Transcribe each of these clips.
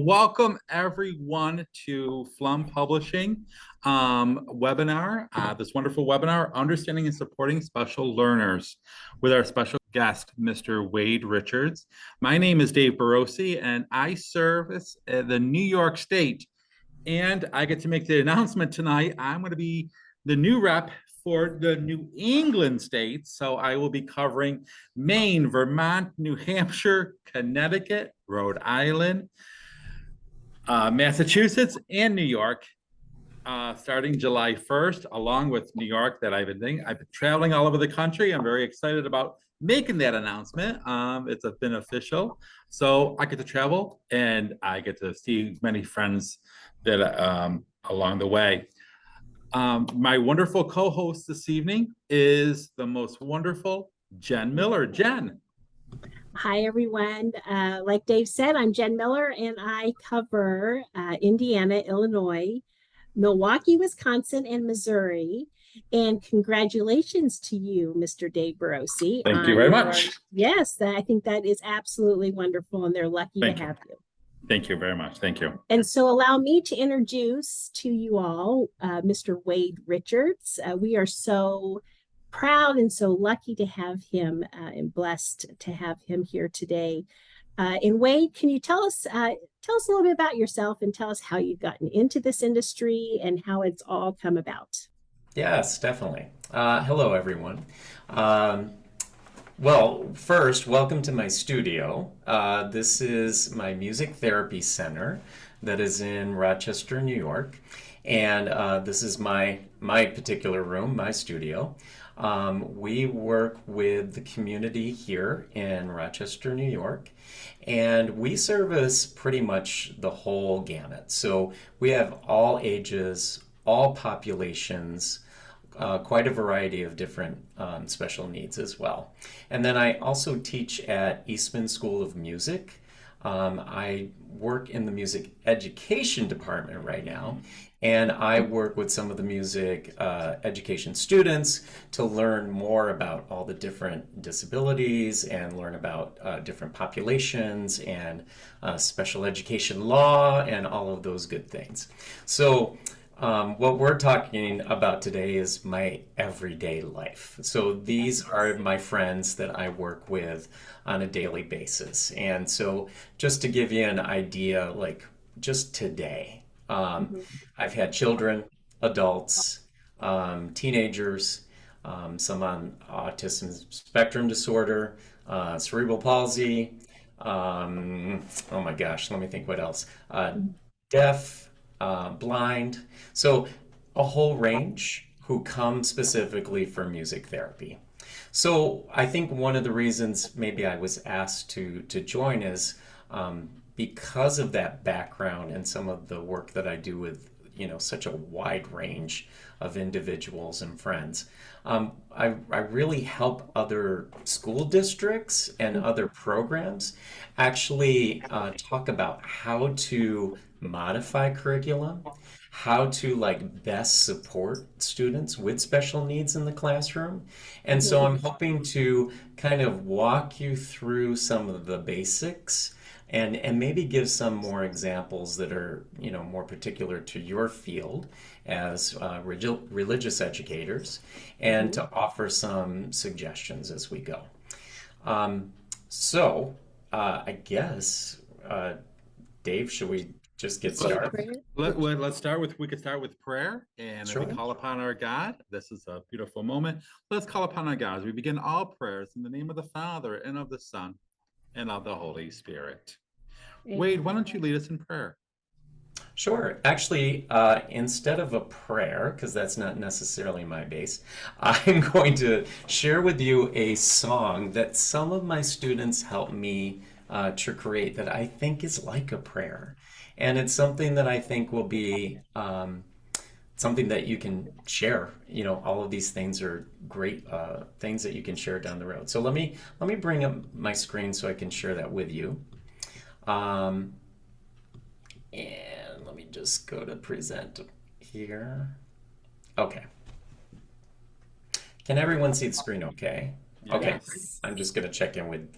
welcome everyone to Flum Publishing webinar, this wonderful webinar, Understanding and Supporting Special Learners, with our special guest, Mr. Wade Richards. My name is Dave Barossi, and I service the New York State. And I get to make the announcement tonight. I'm going to be the new rep for the New England states. So I will be covering Maine, Vermont, New Hampshire, Connecticut, Rhode Island, Massachusetts, and New York, starting July 1st, along with New York that I've been traveling all over the country. I'm very excited about making that announcement. It's been official. So I get to travel and I get to see many friends that along the way. My wonderful co-host this evening is the most wonderful Jen Miller. Jen. Hi, everyone. Like Dave said, I'm Jen Miller, and I cover Indiana, Illinois, Milwaukee, Wisconsin, and Missouri. And congratulations to you, Mr. Dave Barossi. Thank you very much. Yes, I think that is absolutely wonderful, and they're lucky to have you. Thank you very much. Thank you. And so allow me to introduce to you all Mr. Wade Richards. We are so proud and so lucky to have him and blessed to have him here today. And Wade, can you tell us a little bit about yourself and tell us how you've gotten into this industry and how it's all come about? Yes, definitely. Hello, everyone. Well, first, welcome to my studio. This is my music therapy center that is in Rochester, New York. And this is my particular room, my studio. We work with the community here in Rochester, New York, and we service pretty much the whole gamut. So we have all ages, all populations, quite a variety of different special needs as well. And then I also teach at Eastman School of Music. I work in the music education department right now, and I work with some of the music education students to learn more about all the different disabilities and learn about different populations and special education law and all of those good things. So what we're talking about today is my everyday life. So these are my friends that I work with on a daily basis. And so just to give you an idea, like just today, I've had children, adults, teenagers, some on autism spectrum disorder, cerebral palsy, oh my gosh, let me think what else, deaf, blind. So a whole range who come specifically for music therapy. So I think one of the reasons maybe I was asked to join is because of that background and some of the work that I do with such a wide range of individuals and friends. I really help other school districts and other programs actually talk about how to modify curriculum, how to best support students with special needs in the classroom. And so I'm hoping to kind of walk you through some of the basics and maybe give some more examples that are more particular to your field as religious educators, and to offer some suggestions as we go. I guess Dave, should we just get started? We could start with prayer, and Sure. we call upon our God. This is a beautiful moment. Let's call upon our God as we begin all prayers in the name of the Father and of the Son and of the Holy Spirit. Wade, why don't you lead us in prayer? Sure. Actually, instead of a prayer, because that's not necessarily my base, I'm going to share with you a song that some of my students helped me to create that I think is like a prayer. And it's something that I think will be something that you can share. All of these things are great things that you can share down the road. So let me bring up my screen so I can share that with you. And let me just go to present here. Okay. Can everyone see the screen okay? Okay. Yes. I'm just going to check in with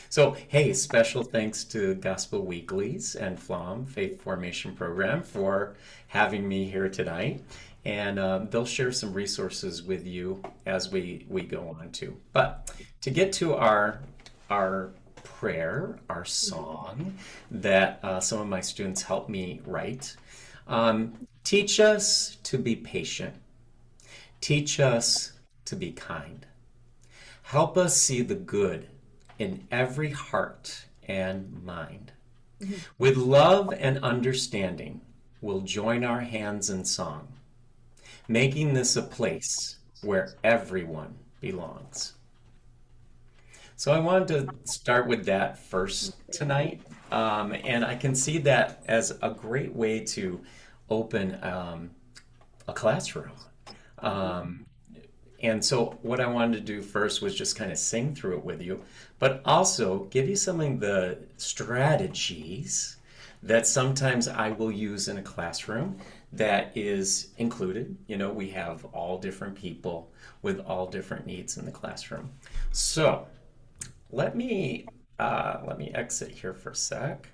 So, hey, special thanks to Gospel Weeklies and FLOM, Faith Formation Program, for having me here tonight. And they'll share some resources with you as we go on too. But to get to our prayer, our song that some of my students helped me write, teach us to be patient. Teach us to be kind. Help us see the good in every heart and mind. With love and understanding, we'll join our hands in song, making this a place where everyone belongs. So I wanted to start with that first tonight. And I can see that as a great way to open a classroom. Um, And so, what I wanted to do first was just kind of sing through it with you, but also give you some of the strategies that sometimes I will use in a classroom that is included. You know, we have all different people with all different needs in the classroom. So, let me exit here for a sec.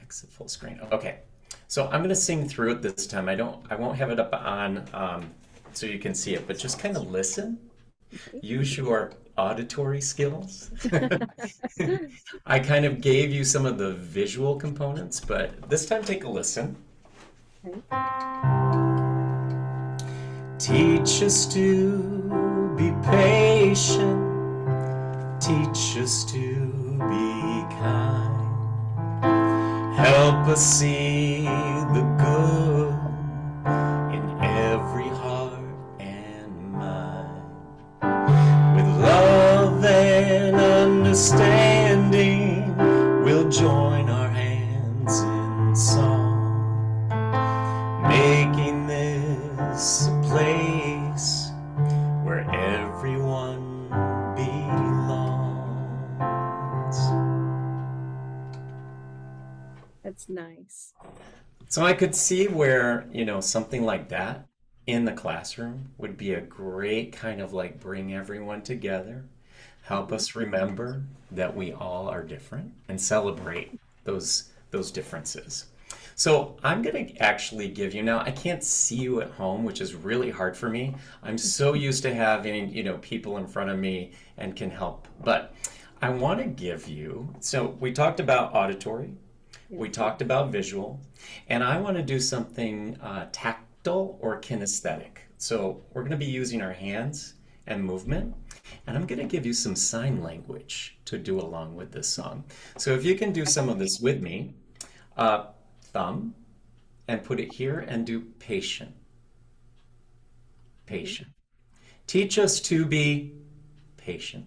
Exit full screen. Okay. So I'm going to sing through it this time. I won't have it up on so you can see it, but just kind of listen. Use your auditory skills. I kind of gave you some of the visual components, but this time take a listen. Teach us to be patient. Teach us to be kind. Help us see the good in every heart and mind. With love and understanding, we'll join our hands in song, making this a place where everyone belongs. That's nice. So I could see where, something like that in the classroom would be a great kind of like bring everyone together, help us remember that we all are different and celebrate those differences. So I'm going to actually give you now, I can't see you at home, which is really hard for me. I'm so used to having, people in front of me and can help. But I want to give you, so we talked about auditory, we talked about visual, and I want to do something tactile or kinesthetic. So we're going to be using our hands and movement, and I'm going to give you some sign language to do along with this song. So if you can do some of this with me, thumb, and put it here and do patient. Patient. Teach us to be patient.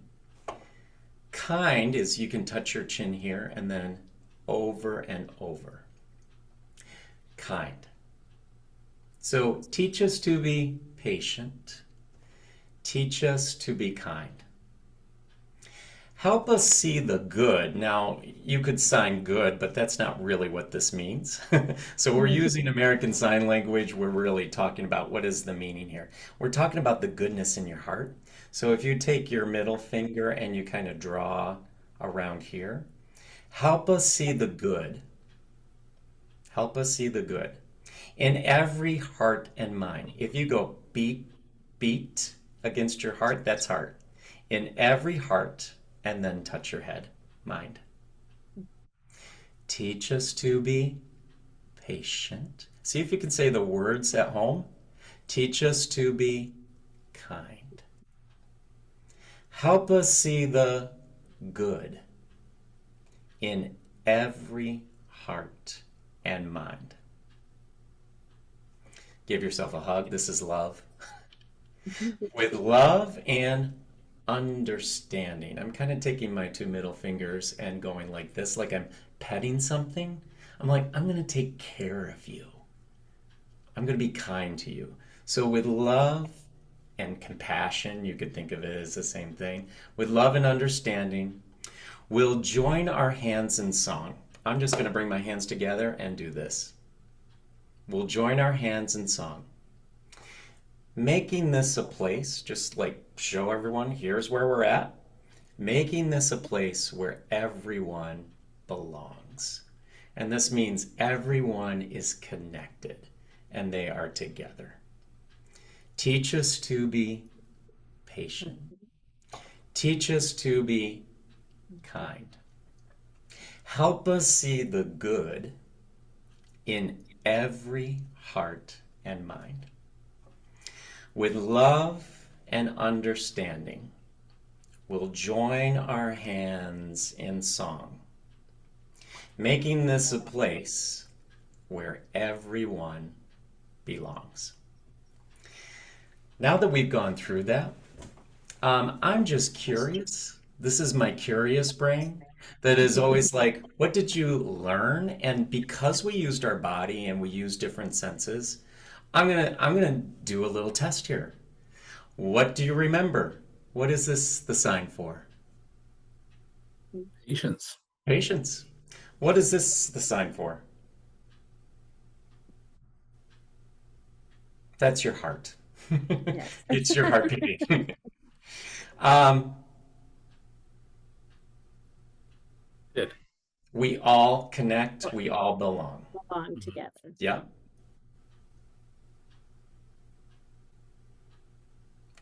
Kind is you can touch your chin here and then over and over. Kind. So teach us to be patient. Teach us to be kind. Help us see the good. Now, you could sign good, but that's not really what this means. So we're using American Sign Language. We're really talking about what is the meaning here. We're talking about the goodness in your heart. So if you take your middle finger and you kind of draw around here, help us see the good. Help us see the good in every heart and mind. If you go beat, beat against your heart, that's heart. In every heart, and then touch your head, mind. Teach us to be patient. See if you can say the words at home. Teach us to be kind. Help us see the good in every heart and mind. Give yourself a hug. This is love. With love and understanding. I'm kind of taking my two middle fingers and going like this, like I'm petting something. I'm like, I'm going to take care of you. I'm going to be kind to you. So with love and compassion, you could think of it as the same thing. With love and understanding, we'll join our hands in song. I'm just going to bring my hands together and do this. We'll join our hands in song. Making this a place, just like show everyone, here's where we're at. making this a place where everyone belongs. And this means everyone is connected and they are together. Teach us to be patient. Teach us to be kind. Help us see the good in every heart and mind. With love and understanding, we'll join our hands in song, making this a place where everyone belongs. Now that we've gone through that, I'm just curious. This is my curious brain that is always like, what did you learn? And because we used our body and we use different senses, I'm gonna do a little test here. What do you remember? What is this the sign for? Patience. Patience. What is this the sign for? That's your heart. Yes. It's your heart beating. Um, Good. we all connect, we all belong. Belong together. Yeah,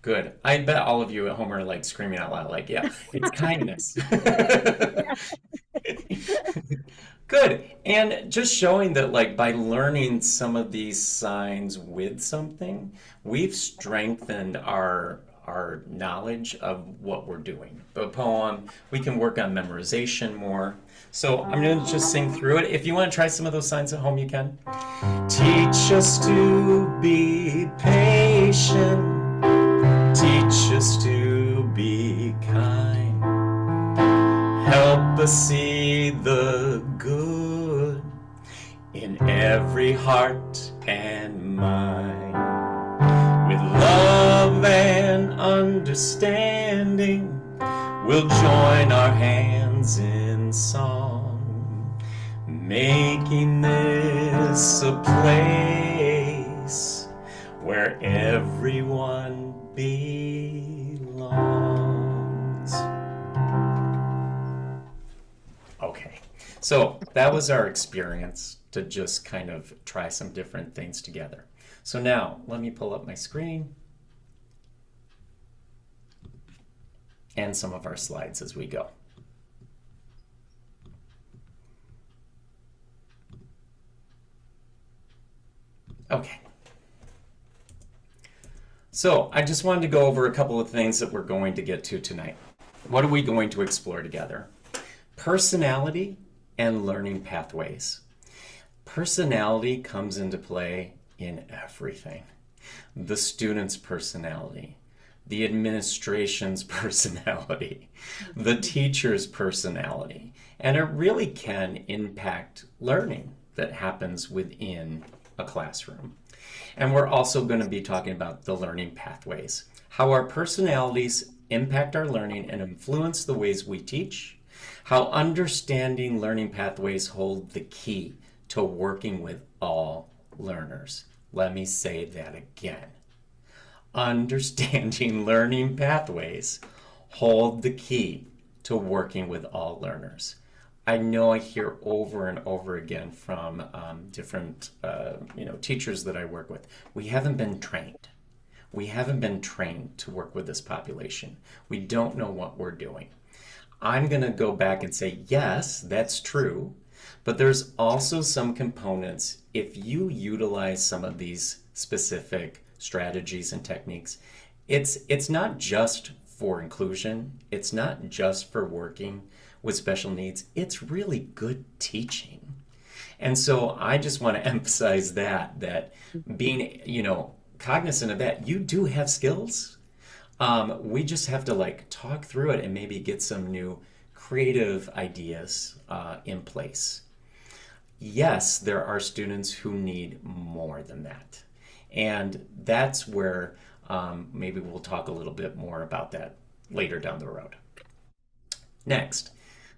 good. I bet all of you at home are like screaming out loud, like, yeah, it's kindness. Good. And just showing that, like, by learning some of these signs with something, we've strengthened our knowledge of what we're doing. The poem, we can work on memorization more. So I'm going to just sing through it. If you want to try some of those signs at home, you can. Teach us to be patient. Teach us to be kind. Help us see the good in every heart and mind. With love and understanding, we'll join our hands in song, making this a place where everyone belongs. Okay, so that was our experience to just kind of try some different things together. So now let me pull up my screen and some of our slides as we go. Okay. So I just wanted to go over a couple of things that we're going to get to tonight. What are we going to explore together? Personality and learning pathways. Personality comes into play in everything. The student's personality, the administration's personality, the teacher's personality, and it really can impact learning that happens within a classroom. And we're also going to be talking about the learning pathways, how our personalities impact our learning and influence the ways we teach, how understanding learning pathways hold the key to working with all learners. Let me say that again. Understanding learning pathways hold the key to working with all learners. I know I hear over and over again from different teachers that I work with. We haven't been trained. We haven't been trained to work with this population. We don't know what we're doing. I'm going to go back and say, yes, that's true. But there's also some components, if you utilize some of these specific strategies and techniques, it's not just for inclusion, it's not just for working with special needs, it's really good teaching. And so I just want to emphasize that being, cognizant of that, you do have skills. We just have to like talk through it and maybe get some new creative ideas in place. Yes, there are students who need more than that. And that's where maybe we'll talk a little bit more about that later down the road. Next,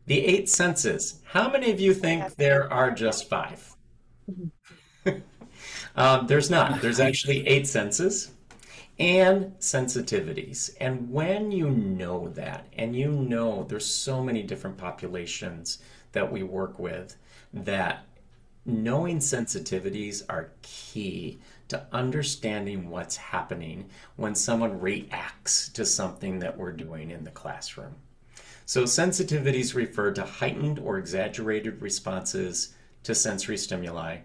the 8 senses. How many of you think there are just 5? There's not. There's actually 8 senses. and sensitivities. And when you know that, and you know there's so many different populations that we work with, that knowing sensitivities are key to understanding what's happening when someone reacts to something that we're doing in the classroom. So sensitivities refer to heightened or exaggerated responses to sensory stimuli.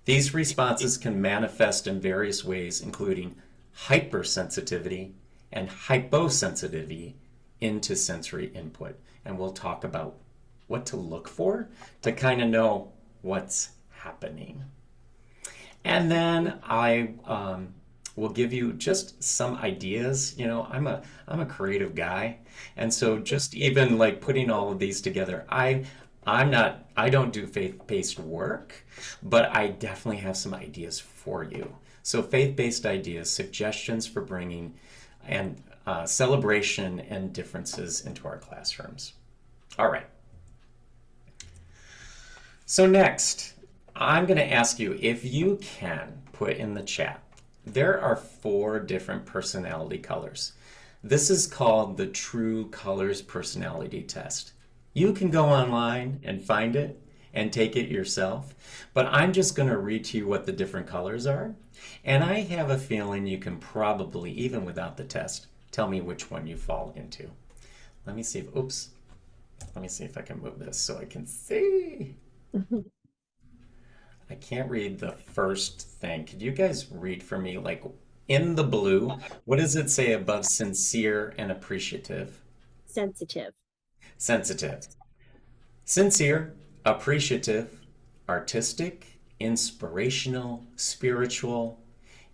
These responses can manifest in various ways, including hypersensitivity and hyposensitivity into sensory input. And we'll talk about what to look for to kind of know what's happening. And then I will give you just some ideas. You know, I'm a creative guy, and so just even like putting all of these together, I don't do faith-based work, but I definitely have some ideas for you. So faith-based ideas, suggestions for bringing and celebration and differences into our classrooms. All right. So next, I'm going to ask you if you can put in the chat. There are 4 different personality colors. This is called the True Colors Personality Test. You can go online and find it and take it yourself, but I'm just going to read to you what the different colors are. And I have a feeling you can probably, even without the test, tell me which one you fall into. Let me see if I can move this so I can see. I can't read the first thing. Could you guys read for me, like in the blue, what does it say above sincere and appreciative? Sensitive. Sensitive. Sincere, appreciative, artistic, inspirational, spiritual,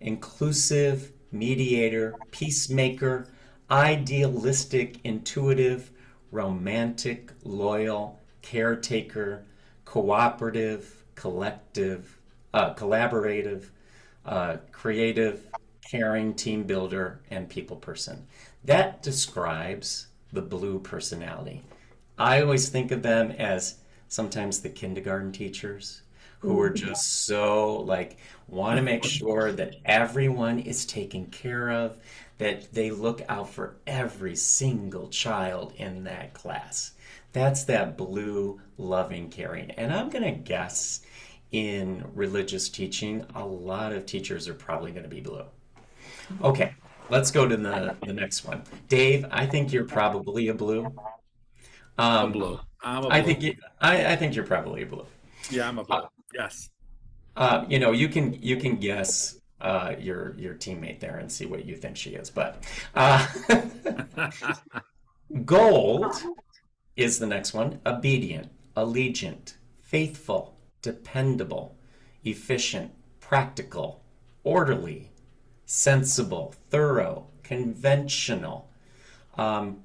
inclusive, mediator, peacemaker, idealistic, intuitive, romantic, loyal, caretaker, cooperative, collective, collaborative, creative, caring, team builder, and people person. That describes the blue personality. I always think of them as sometimes the kindergarten teachers who are just so like want to make sure that everyone is taken care of, that they look out for every single child in that class. That's that blue, loving, caring. And I'm going to guess in religious teaching, a lot of teachers are probably going to be blue. Okay, let's go to the next one. Dave, I think you're probably a blue. A blue. I'm a I blue. think I think you're probably a blue. Yeah, I'm a blue. Yes. You know, you can guess your teammate there and see what you think she is. But gold is the next one. Obedient, allegiant, faithful, dependable, efficient, practical, orderly, sensible, thorough, conventional,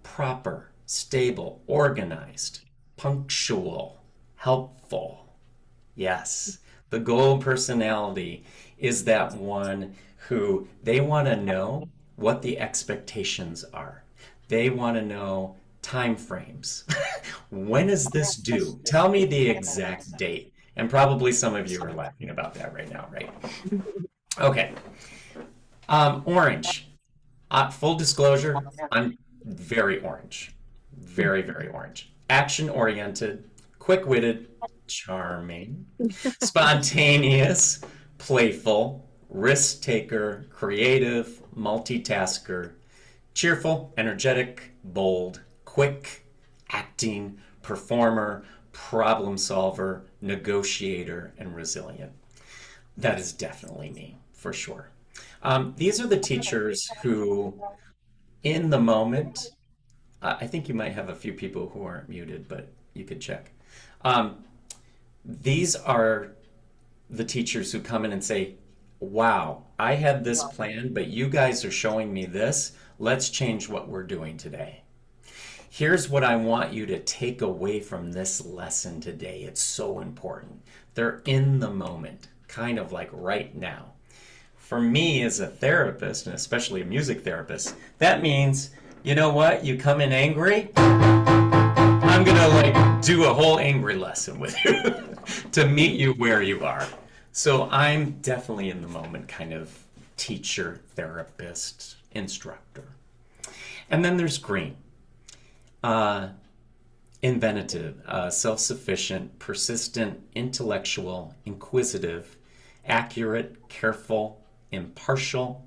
proper, stable, organized, punctual, helpful. Yes, the gold personality is that one who they want to know what the expectations are. They want to know time frames. When is this due? Tell me the exact date. And probably some of you are laughing about that right now, right? Okay. Orange. Full disclosure, I'm very orange. Very, very orange. Action oriented, quick witted, charming, spontaneous, playful, risk taker, creative, multitasker, cheerful, energetic, bold, quick, acting, performer, problem solver, negotiator, and resilient. That is definitely me, for sure. These are the teachers who, in the moment, I think you might have a few people who aren't muted, but you could check. These are the teachers who come in and say, wow, I had this plan, but you guys are showing me this. Let's change what we're doing today. Here's what I want you to take away from this lesson today. It's so important. They're in the moment, kind of like right now. For me as a therapist, and especially a music therapist, that means, you know what? You come in angry, I'm gonna like do a whole angry lesson with you to meet you where you are. So I'm definitely in the moment kind of teacher, therapist instructor. And then there's green. Inventive, self-sufficient, persistent, intellectual, inquisitive, accurate, careful, impartial,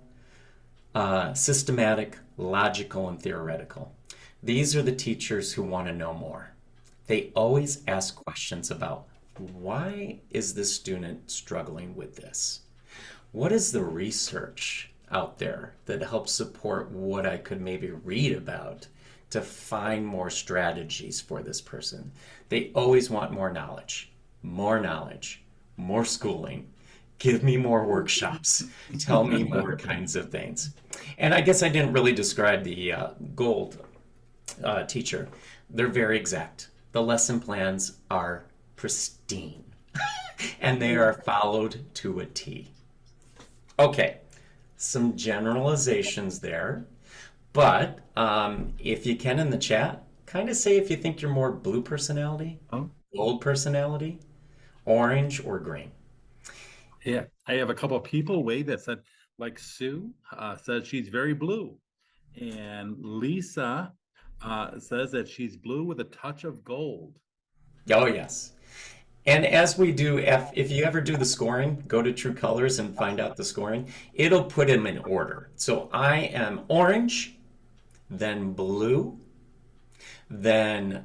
systematic, logical, and theoretical. These are the teachers who want to know more. They always ask questions about, why is this student struggling with this? What is the research out there that helps support what I could maybe read about to find more strategies for this person? They always want more knowledge, more schooling. Give me more workshops. Tell me more kinds of things. And I guess I didn't really describe the gold teacher. They're very exact. The lesson plans are pristine and they are followed to a T. Okay, some generalizations there. But if you can in the chat, kind of say if you think you're more blue personality, gold personality, orange, or green. Yeah, I have a couple of people, Wade, that said, like Sue says she's very blue. And Lisa says that she's blue with a touch of gold. Oh, yes. And as we do, if you ever do the scoring, go to True Colors and find out the scoring. It'll put them in order. So I am orange, then blue, then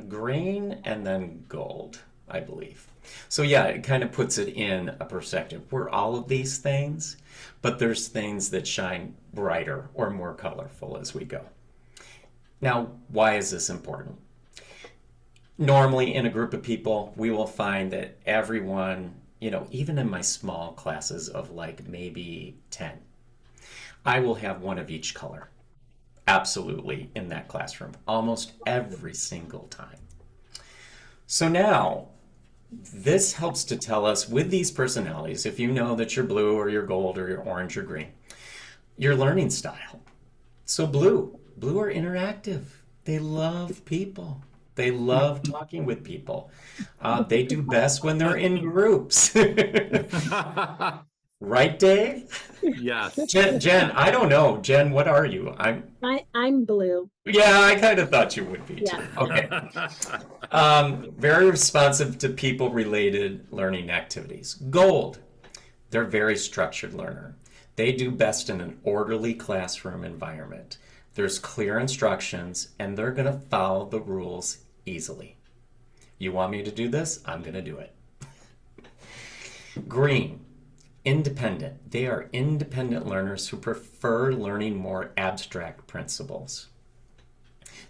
green, and then gold, I believe. So yeah, it kind of puts it in a perspective. We're all of these things, but there's things that shine brighter or more colorful as we go. Now, why is this important? Normally in a group of people, we will find that everyone, even in my small classes of like maybe 10, I will have one of each color. Absolutely in that classroom, almost every single time. So now, this helps to tell us with these personalities, if you know that you're blue or you're gold or you're orange or green, your learning style. So blue are interactive. They love people. They love talking with people. They do best when they're in groups. Right, Dave? Yes. Jen, I don't know. Jen, what are you? I'm blue. Yeah, I kind of thought you would be too. Yeah. Okay. Very responsive to people-related learning activities. Gold, they're very structured learner. They do best in an orderly classroom environment. There's clear instructions, and they're going to follow the rules easily. You want me to do this? I'm going to do it. Green, independent. They are independent learners who prefer learning more abstract principles.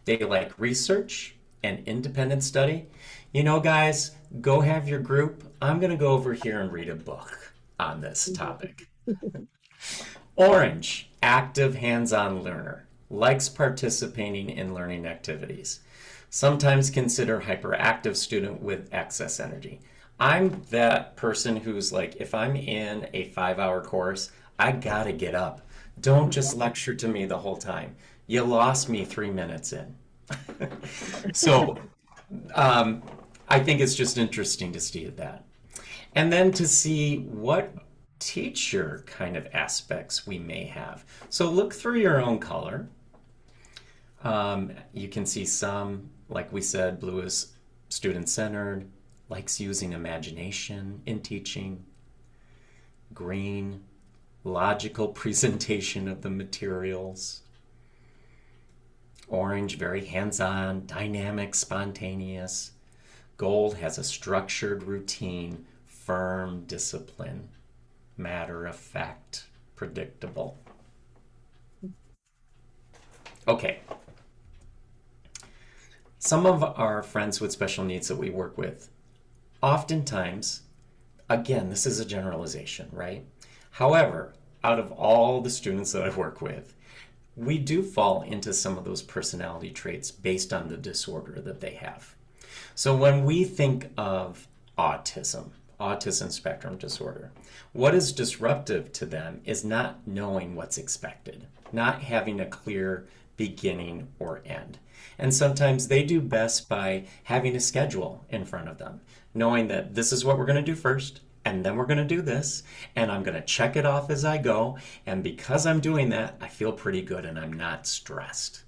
They like research and independent study. Guys, go have your group. I'm going to go over here and read a book on this topic. Orange, active hands-on learner. Likes participating in learning activities. Sometimes consider hyperactive student with excess energy. I'm that person who's like, if I'm in a 5-hour course, I gotta get up. Don't just lecture to me the whole time. You lost me 3 minutes in. So I think it's just interesting to see that. And then to see what teacher kind of aspects we may have. So look through your own color. You can see some, like we said, blue is student-centered, likes using imagination in teaching. Green, logical presentation of the materials. Orange, very hands-on, dynamic, spontaneous. Gold has a structured routine, firm discipline, matter of fact, predictable. Okay. Some of our friends with special needs that we work with, oftentimes, again, this is a generalization, right? However, out of all the students that I work with, we do fall into some of those personality traits based on the disorder that they have. So when we think of autism spectrum disorder, what is disruptive to them is not knowing what's expected, not having a clear beginning or end. And sometimes they do best by having a schedule in front of them, knowing that this is what we're going to do first, and then we're going to do this, and I'm going to check it off as I go. And because I'm doing that, I feel pretty good and I'm not stressed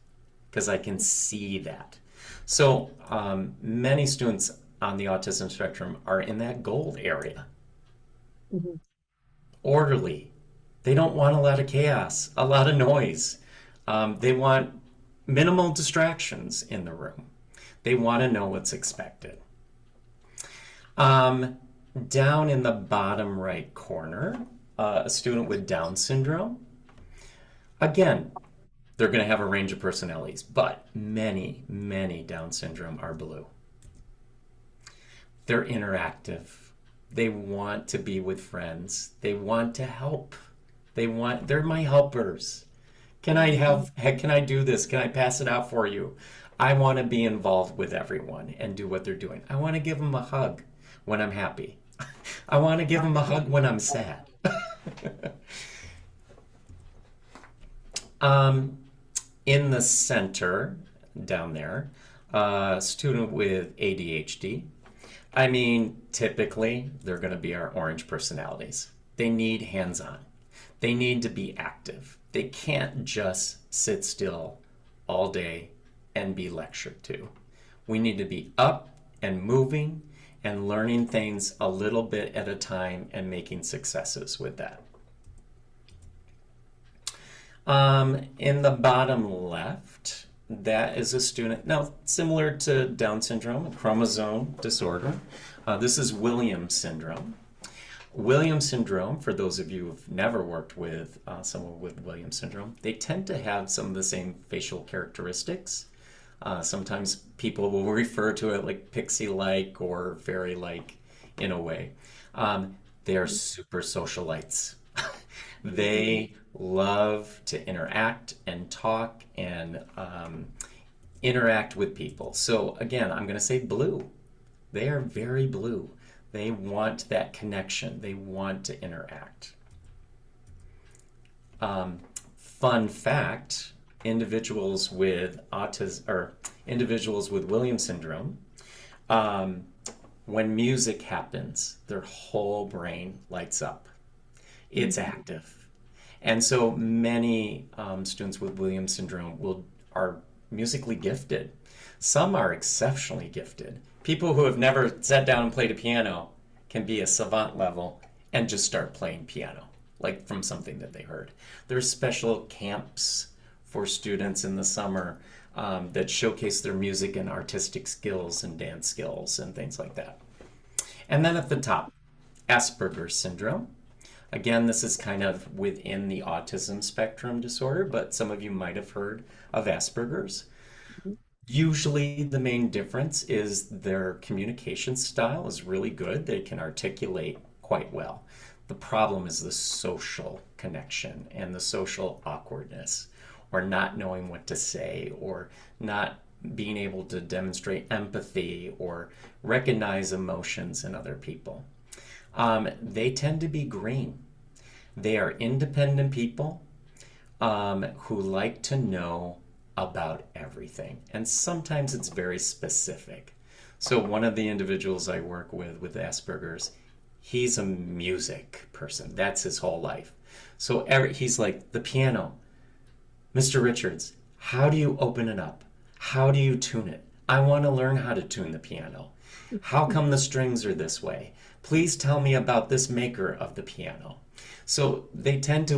because I can see that. So many students on the autism spectrum are in that gold area. Mhm. Orderly. They don't want a lot of chaos, a lot of noise. They want minimal distractions in the room. They want to know what's expected. Down in the bottom right corner, a student with Down syndrome. Again, they're going to have a range of personalities, but many, many Down syndrome are blue. They're interactive. They want to be with friends. They want to help. They're my helpers. Can I do this? Can I pass it out for you? I want to be involved with everyone and do what they're doing. I want to give them a hug when I'm happy. I want to give them a hug when I'm sad. In the center, down there, a student with ADHD. I mean, typically, they're going to be our orange personalities. They need hands-on. They need to be active. They can't just sit still all day and be lectured to. We need to be up and moving and learning things a little bit at a time and making successes with that. In the bottom left, that is a student, now similar to Down syndrome, a chromosome disorder. This is Williams syndrome. Williams syndrome, for those of you who've never worked with someone with Williams syndrome, they tend to have some of the same facial characteristics. Sometimes people will refer to it like pixie-like or fairy-like in a way. They are super socialites. They love to interact and talk and interact with people. So again, I'm going to say blue. They are very blue. They want that connection. They want to interact. Fun fact, individuals with autism or individuals with Williams syndrome, when music happens, their whole brain lights up. It's active. And so many students with Williams syndrome are musically gifted. Some are exceptionally gifted. People who have never sat down and played a piano can be a savant level and just start playing piano, like from something that they heard. There's special camps for students in the summer that showcase their music and artistic skills and dance skills and things like that. And then at the top, Asperger's syndrome. Again, this is kind of within the autism spectrum disorder, but some of you might have heard of Asperger's. Usually the main difference is their communication style is really good. They can articulate quite well. The problem is the social connection and the social awkwardness, or not knowing what to say, or not being able to demonstrate empathy or recognize emotions in other people. They tend to be green. They are independent people who like to know about everything. And sometimes it's very specific. So one of the individuals I work with Asperger's, he's a music person. That's his whole life. So he's like, the piano. Mr. Richards, how do you open it up? How do you tune it? I want to learn how to tune the piano. How come the strings are this way? Please tell me about this maker of the piano. So they tend to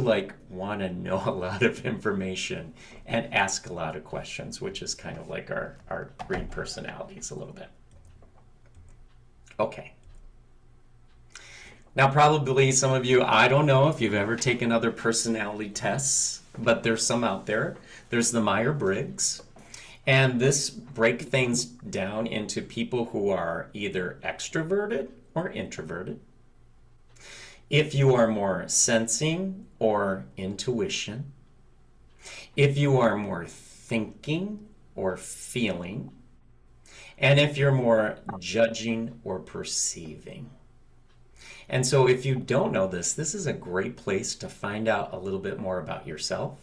want to know a lot of information and ask a lot of questions, which is kind of like our green personalities a little bit. Okay. Now probably some of you, I don't know if you've ever taken other personality tests, but there's some out there. There's the Myers-Briggs. And this breaks things down into people who are either extroverted or introverted. If you are more sensing or intuition, if you are more thinking or feeling, and if you're more judging or perceiving. And so if you don't know this, this is a great place to find out a little bit more about yourself.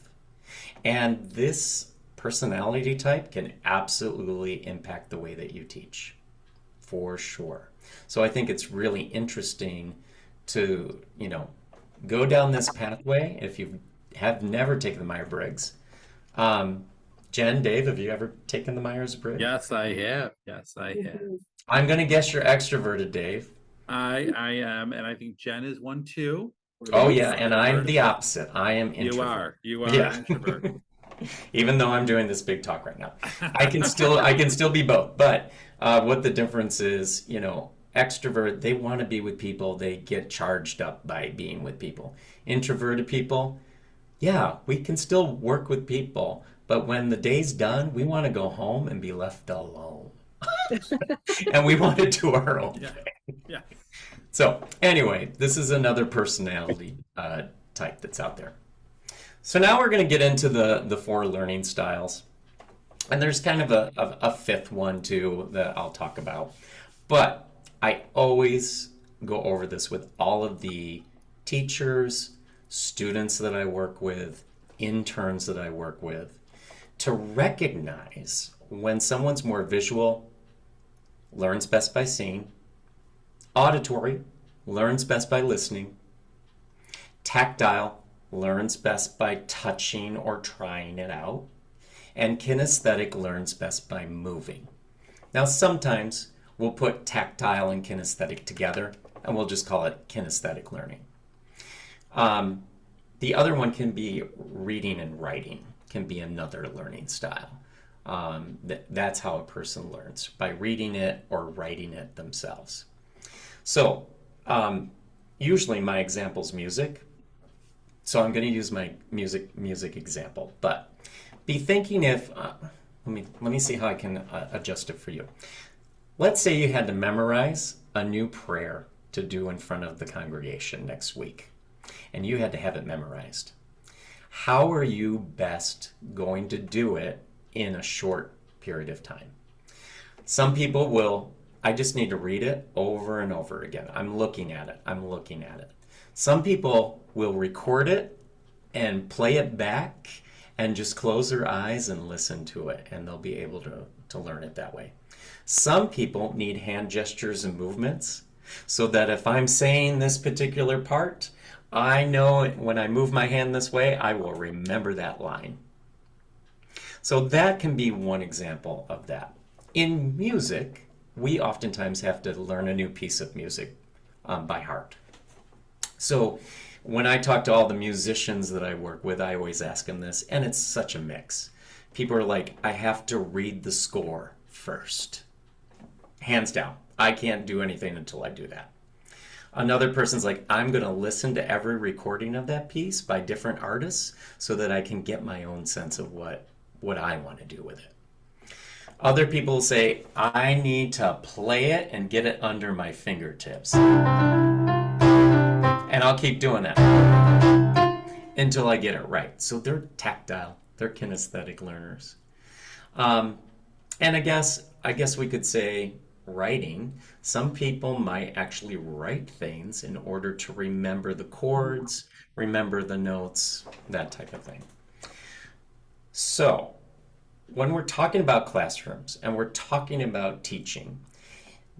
And this personality type can absolutely impact the way that you teach, for sure. So I think it's really interesting to, go down this pathway if you have never taken the Myers-Briggs. Jen, Dave, have you ever taken the Myers-Briggs? Yes, I have. Yes, I have. Mhm. I'm going to guess you're extroverted, Dave. I am, and I think Jen is one too. We're Oh, gonna yeah, decide and I'm the first. opposite. I am You introvert. are. You are Yeah. introvert. Even though I'm doing this big talk right now, I can still be both. But what the difference is, extrovert, they want to be with people. They get charged up by being with people. Introverted people, yeah, we can still work with people, but when the day's done, we want to go home and be left alone. And we want to do our own Yeah. thing. Yeah. So, anyway, this is another personality type that's out there. So now we're going to get into the four learning styles. And there's kind of a fifth one too that I'll talk about. But I always go over this with all of the teachers, students that I work with, interns that I work with, to recognize when someone's more visual, learns best by seeing, auditory, learns best by listening, tactile, learns best by touching or trying it out, and kinesthetic learns best by moving. Now, sometimes we'll put tactile and kinesthetic together, and we'll just call it kinesthetic learning. The other one can be reading and writing, can be another learning style. That's how a person learns, by reading it or writing it themselves. So, usually my example is music. So I'm going to use my music example, but be thinking if let me see how I can adjust it for you. Let's say you had to memorize a new prayer to do in front of the congregation next week, and you had to have it memorized. How are you best going to do it in a short period of time? Some people will, I just need to read it over and over again. I'm looking at it. Some people will record it and play it back and just close their eyes and listen to it, and they'll be able to learn it that way. Some people need hand gestures and movements so that if I'm saying this particular part, I know when I move my hand this way, I will remember that line. So that can be one example of that. In music, we oftentimes have to learn a new piece of music by heart. So when I talk to all the musicians that I work with, I always ask them this, and it's such a mix. People are like, I have to read the score first. Hands down. I can't do anything until I do that. Another person's like, I'm going to listen to every recording of that piece by different artists so that I can get my own sense of what I want to do with it. Other people say, I need to play it and get it under my fingertips. And I'll keep doing that until I get it right. So they're tactile, they're kinesthetic learners. And I guess we could say writing. Some people might actually write things in order to remember the chords, remember the notes, that type of thing. So when we're talking about classrooms and we're talking about teaching,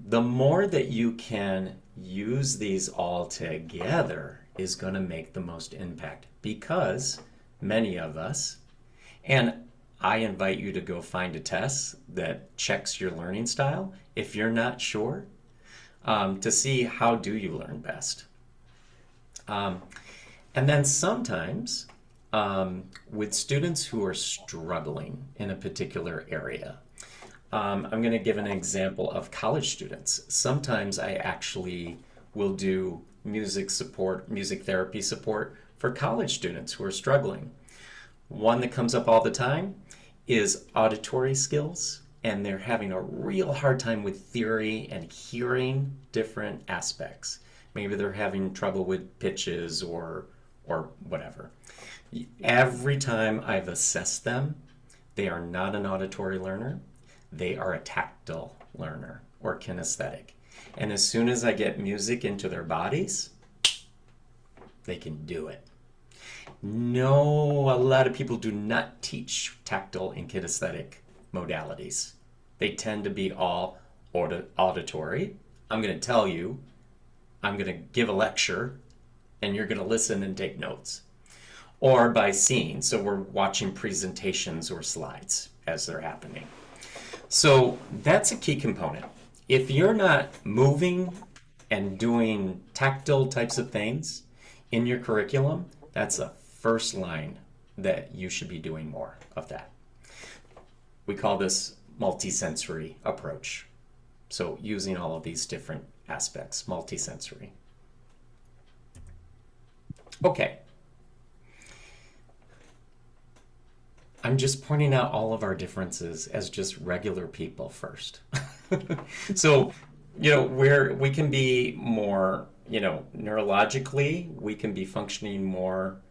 the more that you can use these all together is going to make the most impact, because many of us, and I invite you to go find a test that checks your learning style if you're not sure, to see how do you learn best. And then sometimes with students who are struggling in a particular area, I'm going to give an example of college students. Sometimes I actually will do music therapy support for college students who are struggling. One that comes up all the time is auditory skills, and they're having a real hard time with theory and hearing different aspects. Maybe they're having trouble with pitches or whatever. Every time I've assessed them, they are not an auditory learner. They are a tactile learner or kinesthetic. And as soon as I get music into their bodies, they can do it. No, a lot of people do not teach tactile and kinesthetic modalities. They tend to be all auditory. I'm going to tell you, I'm going to give a lecture and you're going to listen and take notes. Or by seeing, so we're watching presentations or slides as they're happening. So that's a key component. If you're not moving and doing tactile types of things in your curriculum, that's the first line that you should be doing more of that. We call this multisensory approach. So using all of these different aspects, multisensory. Okay. I'm just pointing out all of our differences as just regular people first. So, we can be more, neurologically, we can be functioning more,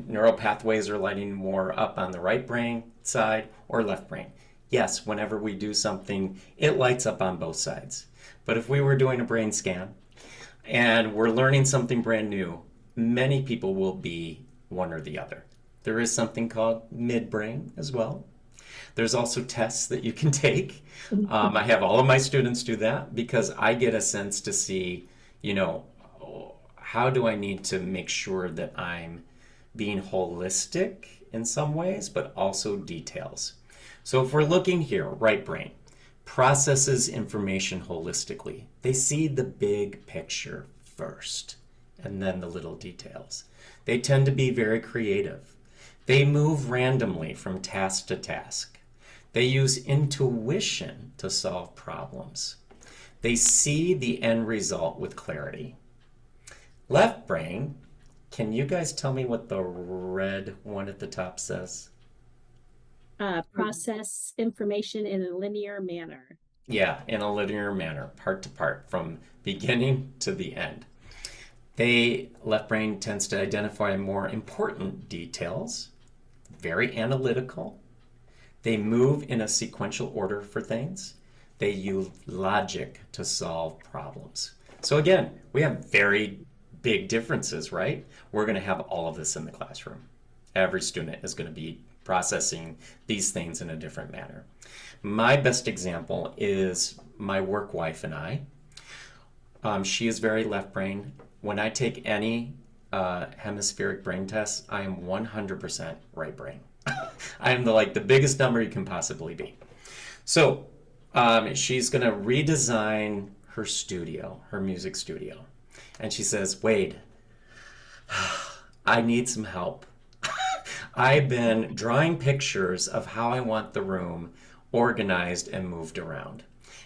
neural pathways are lighting more up on the right brain side or left brain. Yes, whenever we do something, it lights up on both sides. But if we were doing a brain scan and we're learning something brand new, many people will be one or the other. There is something called midbrain as well. There's also tests that you can take. I have all of my students do that because I get a sense to see, how do I need to make sure that I'm being holistic in some ways, but also details. So if we're looking here, right brain processes information holistically. They see the big picture first and then the little details. They tend to be very creative. They move randomly from task to task. They use intuition to solve problems. They see the end result with clarity. Left brain, can you guys tell me what the red one at the top says? Process information in a linear manner. Yeah, in a linear manner, part to part, from beginning to the end. Left brain tends to identify more important details, very analytical. They move in a sequential order for things. They use logic to solve problems. So again, we have very big differences, right? We're going to have all of this in the classroom. Every student is going to be processing these things in a different manner. My best example is my work wife and I. She is very left brain. When I take any hemispheric brain test, I am 100% right brain. I am the biggest number you can possibly be. So she's going to redesign her studio, her music studio. And she says, Wade, I need some help. I've been drawing pictures of how I want the room organized and moved around.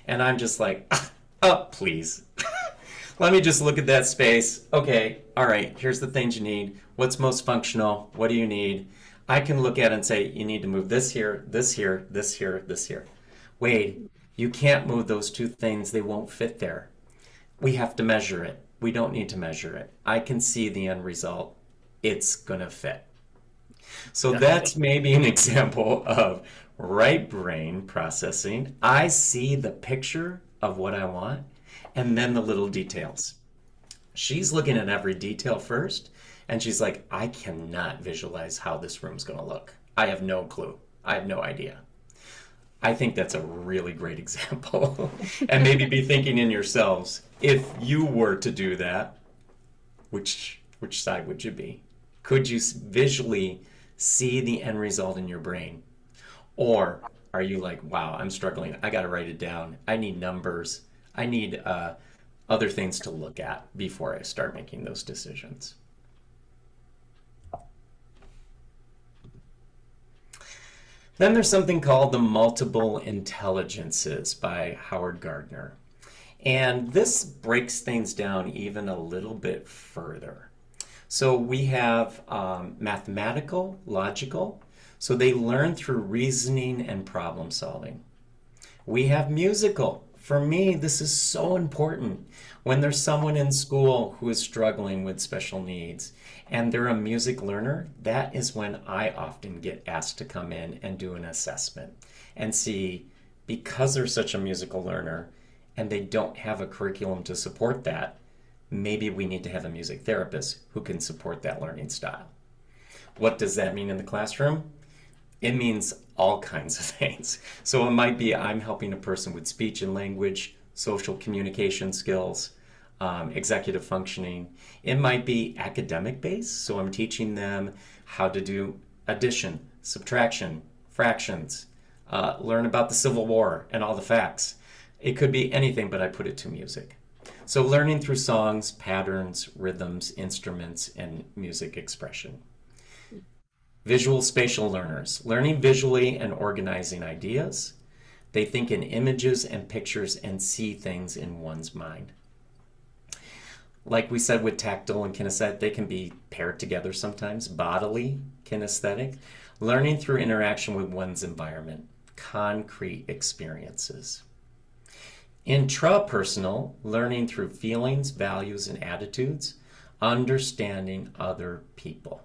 And I'm just like, please. Let me just look at that space. Okay, all right, here's the things you need. What's most functional? What do you need? I can look at it and say, you need to move this here, this here, this here, this here. Wade, you can't move those two things. They won't fit there. We have to measure it. We don't need to measure it. I can see the end result. It's going to fit. So that's maybe an example of right brain processing. I see the picture of what I want and then the little details. She's looking at every detail first and she's like, I cannot visualize how this room's going to look. I have no clue. I have no idea. I think that's a really great example. And maybe be thinking in yourselves, if you were to do that, which side would you be? Could you visually see the end result in your brain? Or are you like, wow, I'm struggling. I got to write it down. I need numbers. I need other things to look at before I start making those decisions. Then there's something called the multiple intelligences by Howard Gardner. And this breaks things down even a little bit further. So we have mathematical, logical. So they learn through reasoning and problem solving. We have musical. For me, this is so important. When there's someone in school who is struggling with special needs and they're a music learner, that is when I often get asked to come in and do an assessment and see, because they're such a musical learner and they don't have a curriculum to support that, maybe we need to have a music therapist who can support that learning style. What does that mean in the classroom? It means all kinds of things. So it might be I'm helping a person with speech and language, social communication skills. executive functioning. It might be academic based, so I'm teaching them how to do addition, subtraction, fractions, learn about the Civil War and all the facts. It could be anything, but I put it to music. So learning through songs, patterns, rhythms, instruments, and music expression. Visual spatial learners, learning visually and organizing ideas. They think in images and pictures and see things in one's mind. Like we said with tactile and kinesthetic, they can be paired together sometimes. Bodily, kinesthetic, learning through interaction with one's environment, concrete experiences. Intrapersonal, learning through feelings, values, and attitudes, understanding other people.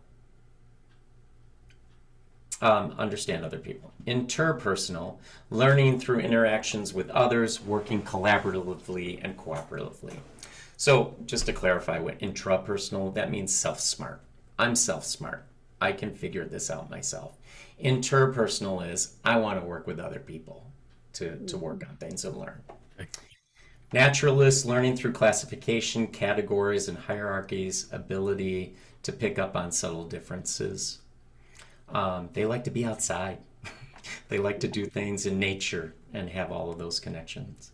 Understand other people. Interpersonal, learning through interactions with others, working collaboratively and cooperatively. So just to clarify what intrapersonal, that means self-smart. I'm self-smart. I can figure this out myself. Interpersonal is I want to work with other people to work on things and learn. Naturalist, learning through classification, categories, and hierarchies, ability to pick up on subtle differences. They like to be outside. They like to do things in nature and have all of those connections.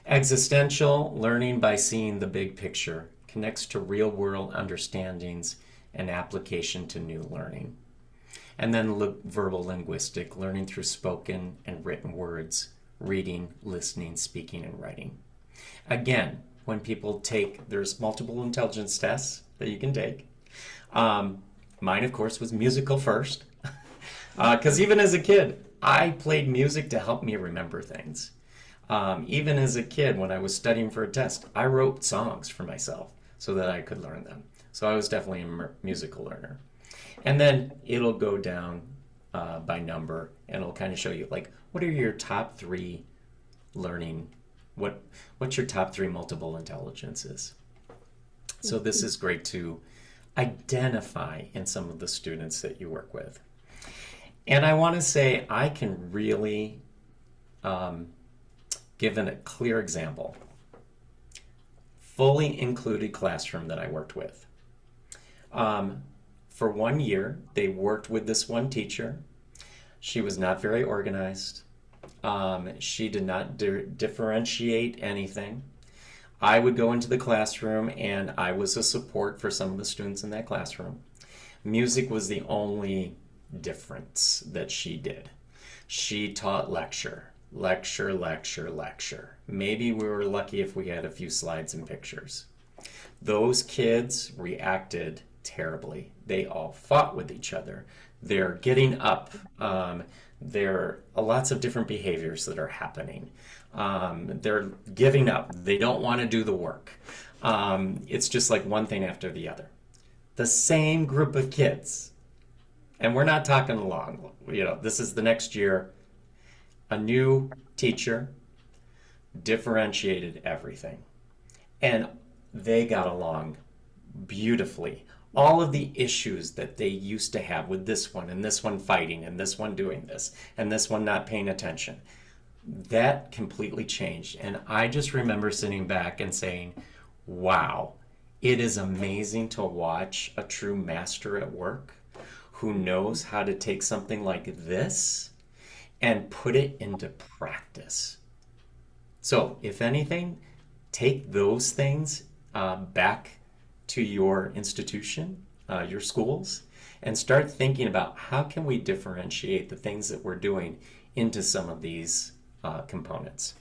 Existential, learning by seeing the big picture, connects to real-world understandings and application to new learning. And then verbal linguistic, learning through spoken and written words, reading, listening, speaking, and writing. Again, when people there's multiple intelligence tests that you can take. Mine, of course, was musical first. Because even as a kid, I played music to help me remember things. Even as a kid, when I was studying for a test, I wrote songs for myself so that I could learn them. So I was definitely a musical learner. And then it'll go down by number, and it'll kind of show you, like, what are your top 3 learning, what's your top 3 multiple intelligences? So this is great to identify in some of the students that you work with. And I want to say I can really give a clear example. Fully included classroom that I worked with. For 1 year, they worked with this one teacher. She was not very organized. She did not differentiate anything. I would go into the classroom and I was a support for some of the students in that classroom. Music was the only difference that she did. She taught lecture. Lecture, lecture, lecture. Maybe we were lucky if we had a few slides and pictures. Those kids reacted terribly. They all fought with each other. They're getting up. There are lots of different behaviors that are happening. They're giving up. They don't want to do the work. It's just like one thing after the other. The same group of kids, and we're not talking along, this is the next year. A new teacher differentiated everything, and they got along beautifully. All of the issues that they used to have with this one and this one fighting and this one doing this and this one not paying attention, that completely changed. And I just remember sitting back and saying, wow, it is amazing to watch a true master at work who knows how to take something like this and put it into practice. So if anything, take those things back to your institution, your schools, and start thinking about how can we differentiate the things that we're doing into some of these components.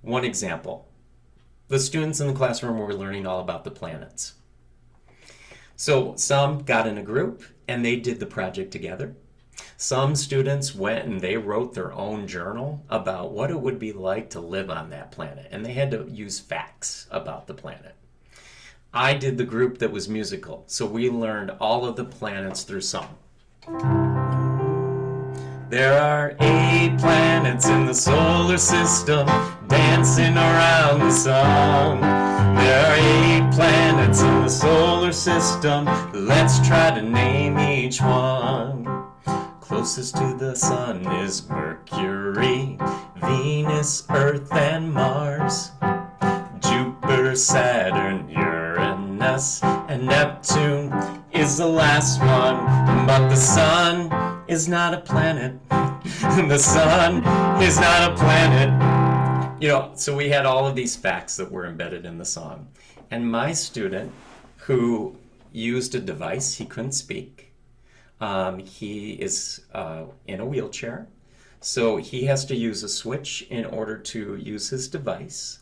One example, the students in the classroom were learning all about the planets. So some got in a group and they did the project together. Some students went and they wrote their own journal about what it would be like to live on that planet, and they had to use facts about the planet. I did the group that was musical, so we learned all of the planets through song. There are 8 planets in the solar system dancing around the sun. There are 8 planets in the solar system. Let's try to name each one. Closest to the sun is Mercury, Venus, Earth, and Mars. Jupiter, Jupiter, Saturn, Uranus, and Neptune is the last one. But the sun is not a planet. The sun is not a planet. So we had all of these facts that were embedded in the song. And my student, who used a device, he couldn't speak. He is in a wheelchair. So he has to use a switch in order to use his device.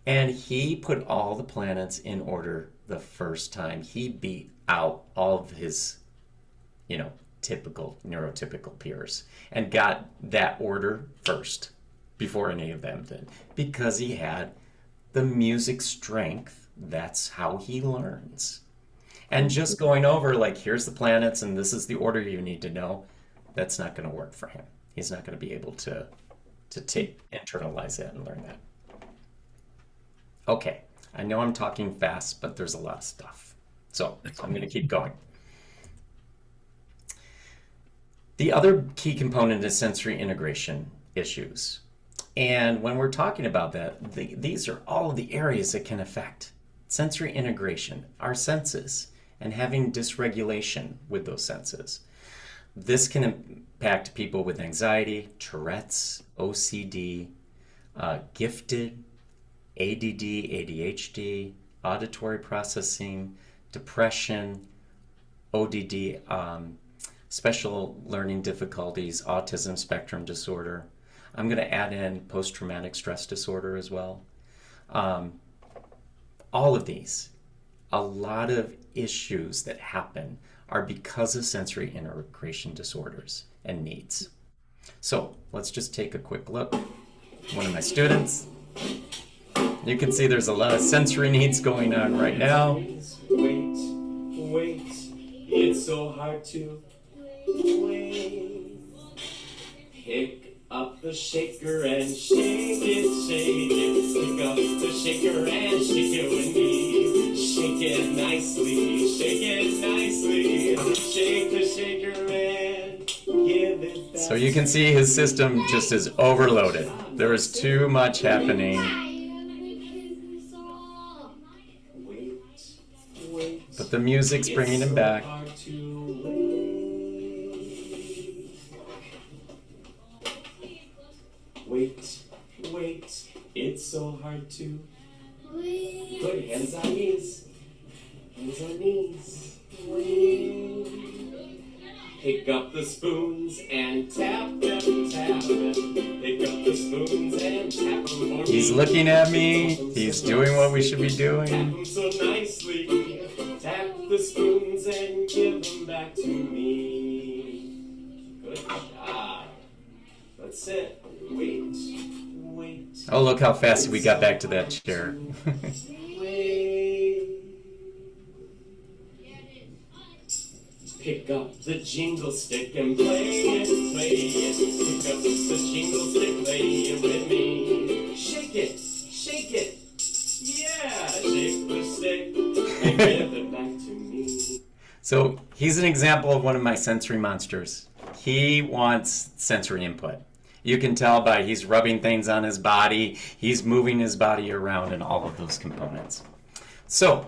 And he put all the planets in order the first time. He beat out all of his, typical neurotypical peers and got that order first before any of them did, because he had the music strength. That's how he learns. And just going over, like, here's the planets and this is the order you need to know, that's not going to work for him. He's not going to be able to internalize that and learn that. Okay, I know I'm talking fast, but there's a lot of stuff. So I'm going to keep going. The other key component is sensory integration issues. And when we're talking about that, these are all of the areas that can affect sensory integration, our senses, and having dysregulation with those senses. This can impact people with anxiety, Tourette's, OCD, gifted, ADD, ADHD, auditory processing, depression, ODD, special learning difficulties, autism spectrum disorder. I'm going to add in post-traumatic stress disorder as well. All of these, a lot of issues that happen are because of sensory integration disorders and needs. So let's just take a quick look. One of my students, you can see there's a lot of sensory needs going on right now. Wait, it's so hard to wait. Pick up the shaker and shake it, shake it. Pick up the shaker and shake it with me. Shake it nicely, shake it nicely. Shake the shaker and give it back. So you can see his system just is overloaded. There is too much happening. But the music's bringing him back. Wait, it's so hard to put hands on knees, wait. Pick up the spoons and tap them, pick up the spoons and tap them for me. He's looking at me, he's doing what we should be doing. Tap them so nicely, tap the spoons and give them back to me. Good job. That's it. Wait. Oh, look how fast we got back to that chair. Wait. Pick up the jingle stick and play it. Pick up the jingle stick, play it with me. Shake it. Yeah, shake the stick and give it back to me. So he's an example of one of my sensory monsters. He wants sensory input. You can tell by he's rubbing things on his body, he's moving his body around, and all of those components. So,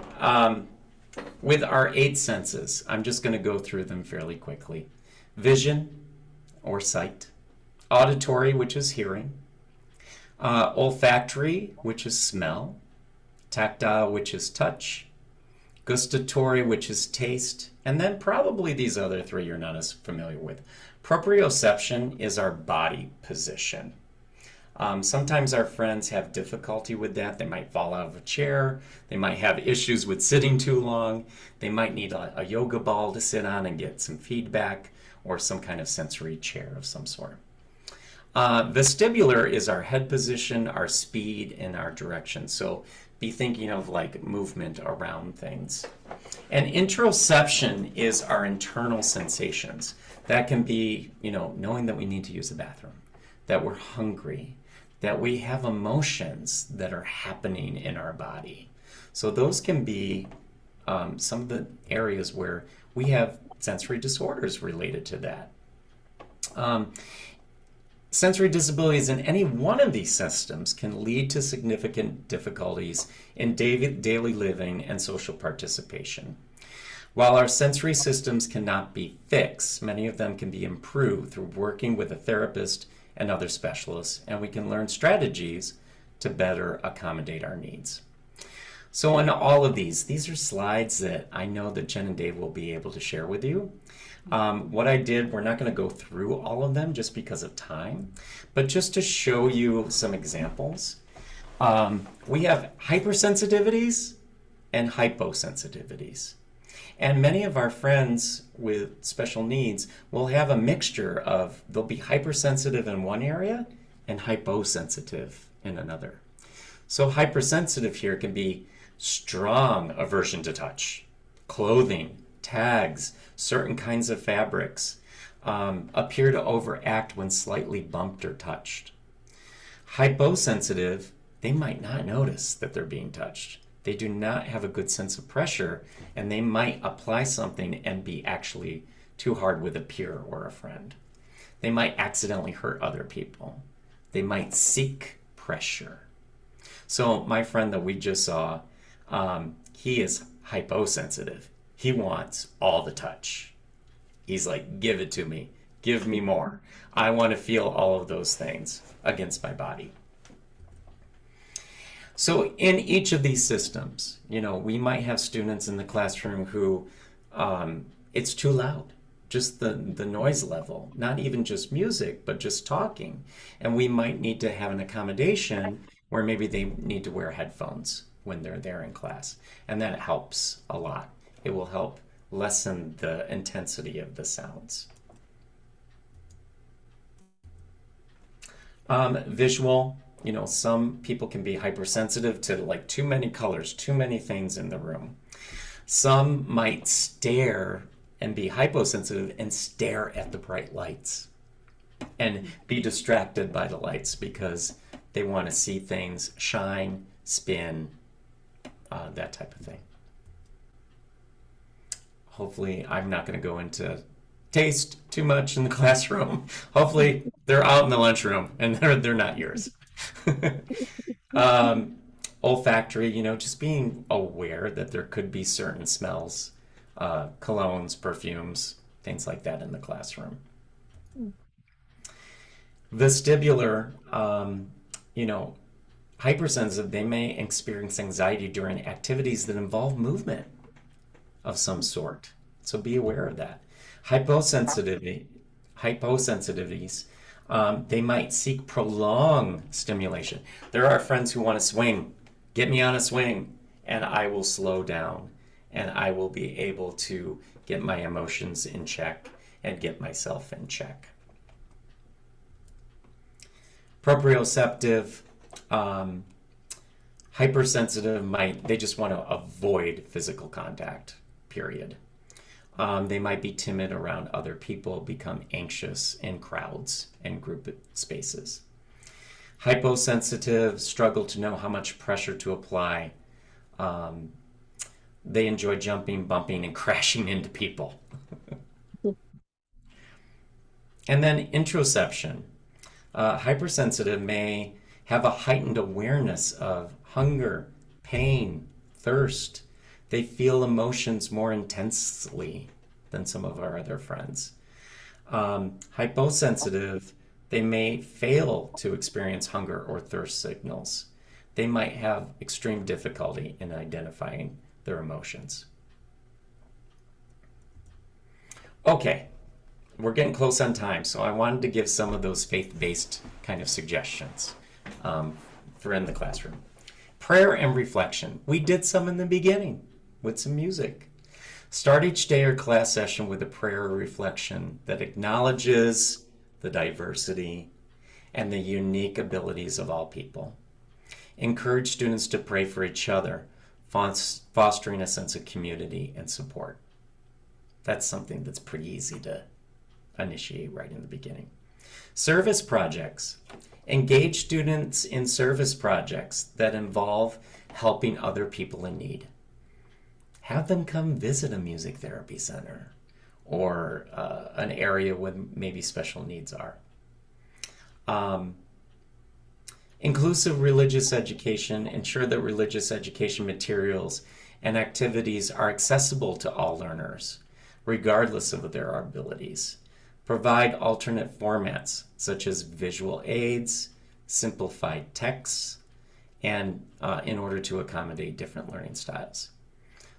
with our 8 senses, I'm just going to go through them fairly quickly. Vision, or sight. Auditory, which is hearing. Olfactory, which is smell. Tactile, which is touch. Gustatory, which is taste. And then probably these other 3 you're not as familiar with. Proprioception is our body position. Sometimes our friends have difficulty with that. They might fall out of a chair. They might have issues with sitting too long. They might need a yoga ball to sit on and get some feedback, or some kind of sensory chair of some sort. Vestibular is our head position, our speed, and our direction. So be thinking of like movement around things. And interoception is our internal sensations. That can be, knowing that we need to use the bathroom, that we're hungry, that we have emotions that are happening in our body. So those can be some of the areas where we have sensory disorders related to that. Sensory disabilities in any one of these systems can lead to significant difficulties in daily living and social participation. While our sensory systems cannot be fixed, many of them can be improved through working with a therapist and other specialists, and we can learn strategies to better accommodate our needs. So in all of these are slides that I know that Jen and Dave will be able to share with you. What I did, we're not going to go through all of them just because of time, but just to show you some examples. We have hypersensitivities and hyposensitivities. And many of our friends with special needs will have a mixture of, they'll be hypersensitive in one area and hyposensitive in another. So hypersensitive here can be strong aversion to touch, clothing, tags, certain kinds of fabrics, appear to overact when slightly bumped or touched. Hyposensitive, they might not notice that they're being touched. They do not have a good sense of pressure, and they might apply something and be actually too hard with a peer or a friend. They might accidentally hurt other people. They might seek pressure. So my friend that we just saw, he is hyposensitive. He wants all the touch. He's like, give it to me. Give me more. I want to feel all of those things against my body. So in each of these systems, we might have students in the classroom who it's too loud, just the noise level, not even just music, but just talking. And we might need to have an accommodation where maybe they need to wear headphones when they're there in class. And that helps a lot. It will help lessen the intensity of the sounds. Visual. Some people can be hypersensitive to like too many colors, too many things in the room. Some might stare and be hyposensitive and stare at the bright lights and be distracted by the lights because they want to see things shine, spin, that type of thing. Hopefully, I'm not going to go into taste too much in the classroom. Hopefully, they're out in the lunchroom and they're not yours. Olfactory, just being aware that there could be certain smells, colognes, perfumes, things like that in the classroom. Vestibular, hypersensitive, they may experience anxiety during activities that involve movement of some sort. So be aware of that. Hyposensitivities, they might seek prolonged stimulation. There are friends who want to swing. Get me on a swing, and I will slow down, and I will be able to get my emotions in check and get myself in check. Proprioceptive, hypersensitive, they just want to avoid physical contact, period. They might be timid around other people, become anxious in crowds and group spaces. Hyposensitive, struggle to know how much pressure to apply. They enjoy jumping, bumping, and crashing into people. And then introception. Hypersensitive may have a heightened awareness of hunger, pain, thirst. They feel emotions more intensely than some of our other friends. Hyposensitive, they may fail to experience hunger or thirst signals. They might have extreme difficulty in identifying their emotions. Okay, we're getting close on time, so I wanted to give some of those faith-based kind of suggestions for in the classroom. Prayer and reflection. We did some in the beginning with some music. Start each day or class session with a prayer or reflection that acknowledges the diversity and the unique abilities of all people. Encourage students to pray for each other, fostering a sense of community and support. That's something that's pretty easy to initiate right in the beginning. Service projects. Engage students in service projects that involve helping other people in need. Have them come visit a music therapy center or an area where maybe special needs are. Um, Inclusive religious education, ensure that religious education materials and activities are accessible to all learners, regardless of their abilities. Provide alternate formats, such as visual aids, simplified texts, and in order to accommodate different learning styles.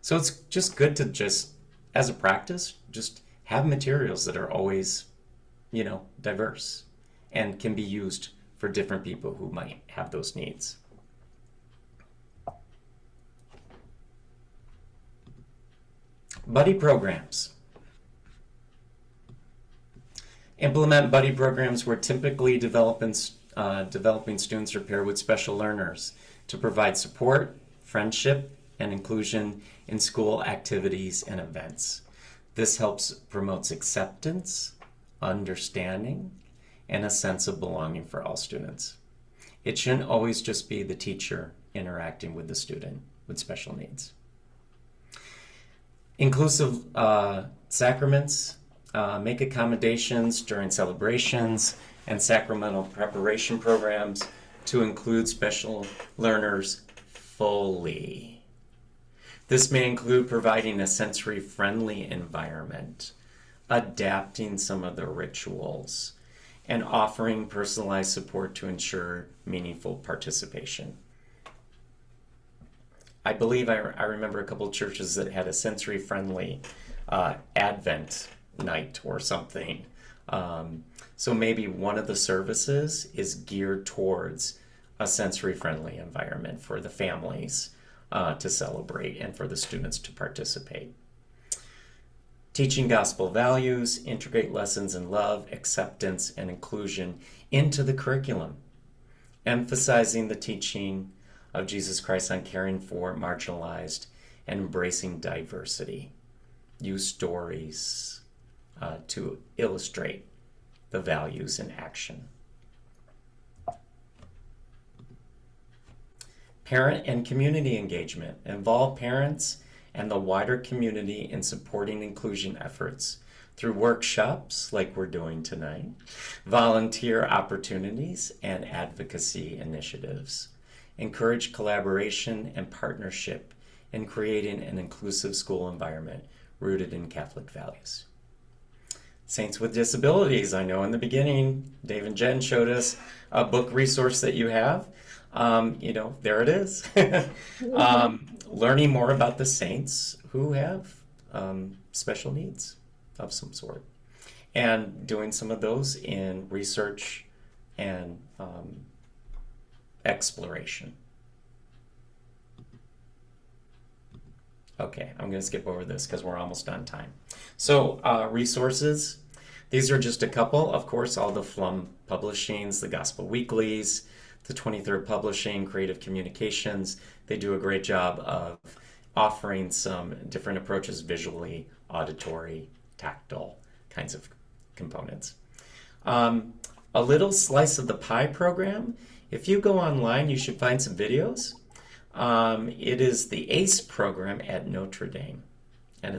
So it's just good to just, as a practice, just have materials that are always, diverse and can be used for different people who might have those needs. Buddy programs. Implement buddy programs where typically developing students are paired with special learners to provide support, friendship, and inclusion in school activities and events. This helps promotes acceptance, understanding, and a sense of belonging for all students. It shouldn't always just be the teacher interacting with the student with special needs. Inclusive sacraments. Make accommodations during celebrations and sacramental preparation programs to include special learners fully. This may include providing a sensory-friendly environment, adapting some of the rituals, and offering personalized support to ensure meaningful participation. I believe I remember a couple of churches that had a sensory-friendly Advent night or something. So maybe one of the services is geared towards a sensory-friendly environment for the families to celebrate and for the students to participate. Teaching gospel values, integrate lessons in love, acceptance, and inclusion into the curriculum, emphasizing the teaching of Jesus Christ on caring for marginalized and embracing diversity. Use stories to illustrate the values in action. Parent and community engagement. Involve parents and the wider community in supporting inclusion efforts through workshops like we're doing tonight, volunteer opportunities, and advocacy initiatives. Encourage collaboration and partnership in creating an inclusive school environment rooted in Catholic values. Saints with Disabilities. I know in the beginning, Dave and Jen showed us a book resource that you have. There it is. Learning more about the saints who have special needs of some sort. And doing some of those in research and exploration. Okay, I'm going to skip over this because we're almost on time. So resources, these are just a couple. Of course, all the Flum publishings, the Gospel Weeklies, the 23rd Publishing, Creative Communications. They do a great job of offering some different approaches, visually, auditory, tactile kinds of components. A Little Slice of the Pie program. If you go online, you should find some videos. It is the ACE program at Notre Dame, and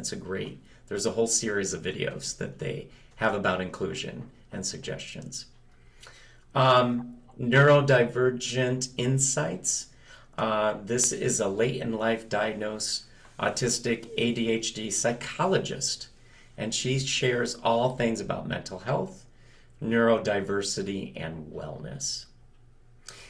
there's a whole series of videos that they have about inclusion and suggestions. Neurodivergent Insights. This is a late in life diagnosed autistic ADHD psychologist, and she shares all things about mental health, neurodiversity, and wellness.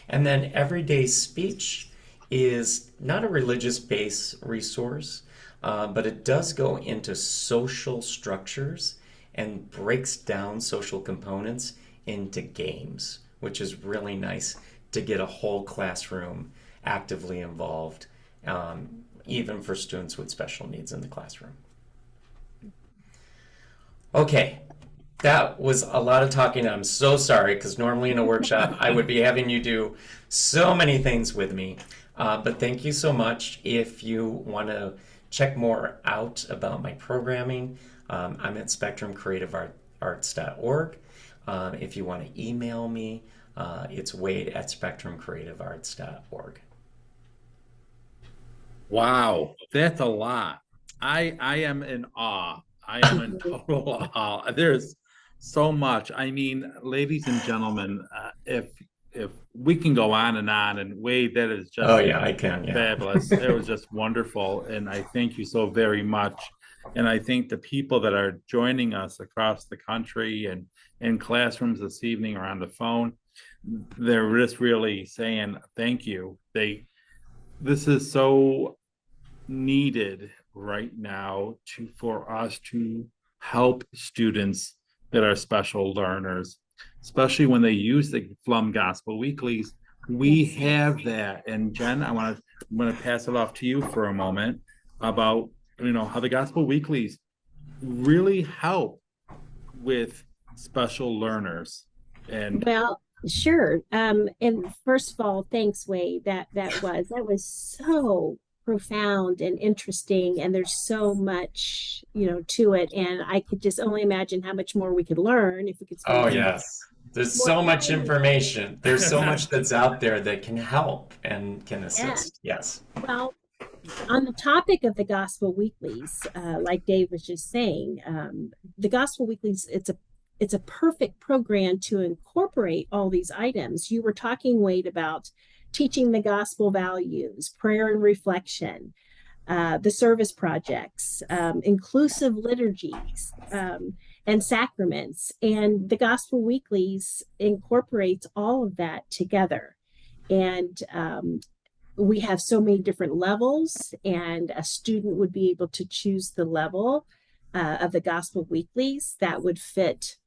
And then Everyday Speech is not a religious-based resource, but it does go into social structures and breaks down social components into games, which is really nice to get a whole classroom actively involved, even for students with special needs in the classroom. Okay, that was a lot of talking. I'm so sorry, because normally in a workshop I would be having you do so many things with me. But thank you so much. If you want to check more out about my programming, I'm at spectrumcreativearts.org. If you want to email me, it's wade@spectrumcreativearts.org. Wow, that's a lot. I am in awe. I am in total awe. There's so much. I mean, ladies and gentlemen, if we can go on, and Wade, that is just Oh yeah, I can. Yeah. fabulous. It was just wonderful, and I thank you so very much. And I think the people that are joining us across the country and in classrooms this evening or on the phone, they're just really saying thank you. This is so needed right now for us to help students that are special learners, especially when they use the Flum Gospel Weeklies. We have that. And Jen, I'm going to pass it off to you for a moment about how the Gospel Weeklies really help with special learners. And Well, sure. And first of all, thanks, Wade. That was so profound and interesting, and there's so much, to it. And I could just only imagine how much more we could learn if we could spend Oh more, yes. There's more so much time. information. There's so much that's out there that can help and can Yeah. assist. Yes. Well, on the topic of the Gospel Weeklies, like Dave was just saying, the Gospel Weeklies, it's a perfect program to incorporate all these items. You were talking, Wade, about teaching the gospel values, prayer and reflection, the service projects, inclusive liturgies, and sacraments. And the Gospel Weeklies incorporates all of that together. And we have so many different levels, and a student would be able to choose the level of the Gospel Weeklies that would fit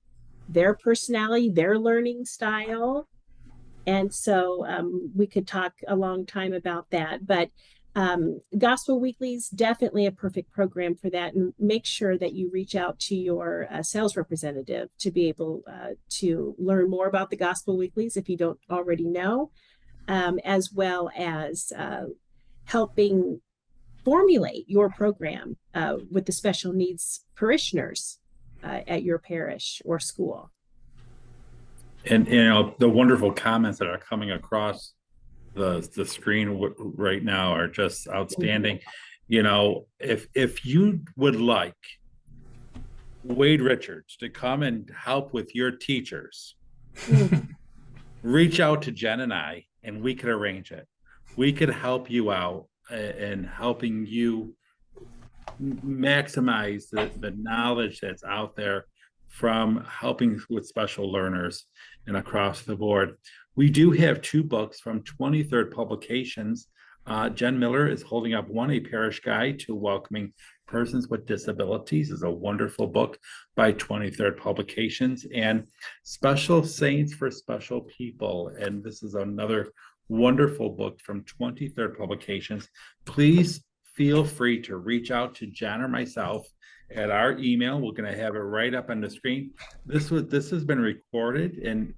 their personality, their learning style. And so we could talk a long time about that. But Gospel Weeklies, definitely a perfect program for that. And make sure that you reach out to your sales representative to be able to learn more about the Gospel Weeklies if you don't already know, as well as helping formulate your program with the special needs parishioners at your parish or school. And the wonderful comments that are coming across the screen right now are just outstanding. If you would like Wade Richards to come and help with your teachers, reach out to Jen and I, and we could arrange it. We could help you out in helping you maximize the knowledge that's out there from helping with special learners and across the board. We do have 2 books from 23rd Publications. Jen Miller is holding up one, A Parish Guide to Welcoming Persons with Disabilities, is a wonderful book by 23rd Publications, and Special Saints for Special People. And this is another wonderful book from 23rd Publications. Please feel free to reach out to Jen or myself at our email. We're going to have it right up on the screen. This has been recorded, and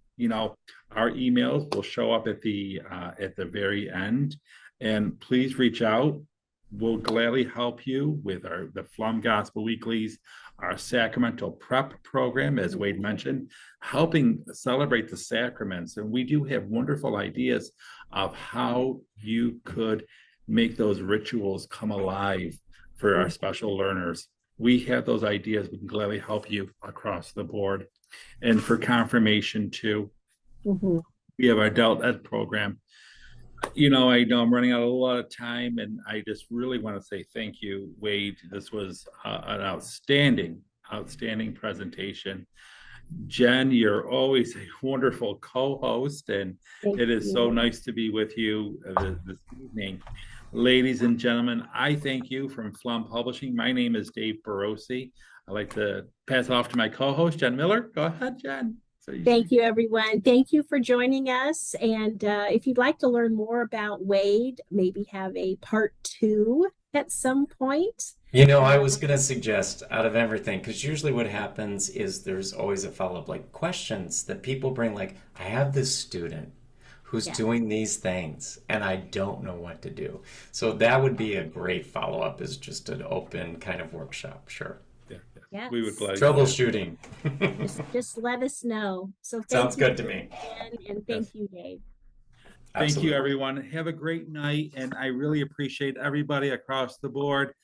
our emails will show up at the very end. And please reach out. We'll gladly help you with the Flum Gospel Weeklies, our sacramental prep program, as Wade mentioned, helping celebrate the sacraments. And we do have wonderful ideas of how you could make those rituals come alive for our special learners. We have those ideas. We can gladly help you across the board. And for confirmation too, we have our adult ed program. I know I'm running out of a lot of time, and I just really want to say thank you, Wade. This was an outstanding presentation. Jen, you're always a wonderful co-host, and it is so nice to be with you this evening. Ladies and gentlemen, I thank you from Flum Publishing. My name is Dave Barossi. I'd like to pass it off to my co-host, Jen Miller. Go ahead, Jen. Thank you, everyone. Thank you for joining us. And if you'd like to learn more about Wade, maybe have a part 2 at some point. I was going to suggest, out of everything, because usually what happens is there's always a follow-up, like questions that people bring, like, I have this student who's doing these things and I don't know what to do. So that would be a great follow-up, is just an open kind of workshop. Sure. Yes. We would gladly troubleshooting. just let us know. So sounds good to me. And thank you, Dave. Thank you, everyone. Have a great night, and I really appreciate everybody across the board.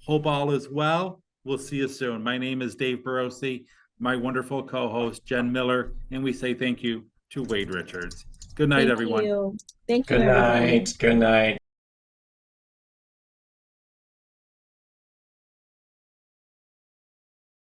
Hope all is well. We'll see you soon. My name is Dave Barossi, my wonderful co-host Jen Miller, and we say thank you to Wade Richards. Good night, Thank everyone. you. Thank you, Good everybody. night. Good night.